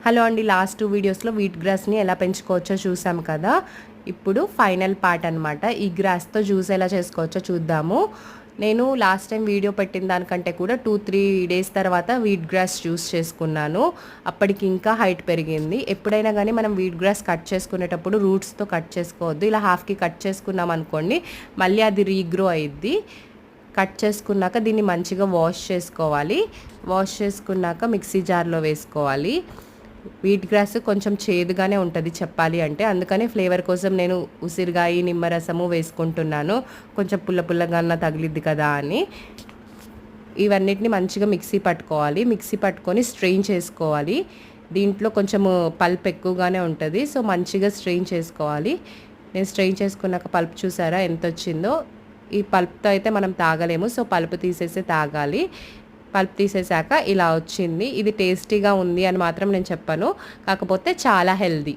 Hello అండి, last 2 వీడియోస్లో wheat గ్రాస్ని ఎలా పెంచుకోవచ్చో చూసాం కదా. ఇప్పుడు ఫైనల్ పార్ట్ అనమాట. ఈ గ్రాస్తో జ్యూస్ ఎలా చేసుకోవచ్చో చూద్దాము. నేను లాస్ట్ టైం వీడియో పెట్టిన దానికంటే కూడా 2-3 డేస్ తర్వాత వీట్ గ్రాస్ జ్యూస్ చేసుకున్నాను. అప్పటికి ఇంకా హైట్ పెరిగింది. ఎప్పుడైనా కానీ మనం వీట్ గ్రాస్ కట్ చేసుకునేటప్పుడు రూట్స్తో కట్ చేసుకోవద్దు. ఇలా హాఫ్కి కట్ చేసుకున్నాం అనుకోండి, మళ్ళీ అది రీగ్రో అయ్యిద్ది. కట్ చేసుకున్నాక దీన్ని మంచిగా వాష్ చేసుకోవాలి. వాష్ చేసుకున్నాక మిక్సీ జార్లో వేసుకోవాలి. వీట్ గ్రాస్ కొంచెం చేదుగానే ఉంటుంది చెప్పాలి అంటే, అందుకని ఫ్లేవర్ కోసం నేను ఉసిరికాయ నిమ్మరసము వేసుకుంటున్నాను. కొంచెం పుల్లగా తగిలిద్ది కదా అని. ఇవన్నిటిని మంచిగా మిక్సీ పట్టుకోవాలి. మిక్సీ పట్టుకొని స్ట్రెయిన్ చేసుకోవాలి. దీంట్లో కొంచెం పల్ప్ ఎక్కువగానే ఉంటుంది, సో మంచిగా స్ట్రెయిన్ చేసుకోవాలి. నేను స్ట్రెయిన్ చేసుకున్నాక పల్ప్ చూసారా ఎంత వచ్చిందో. ఈ పల్ప్తో అయితే మనం తాగలేము, సో పల్ప్ తీసేసి తాగాలి. పల్ప్ తీసేసాక ఇలా వచ్చింది. ఇది టేస్టీగా ఉంది అని మాత్రం నేను చెప్పను, కాకపోతే చాలా హెల్దీ.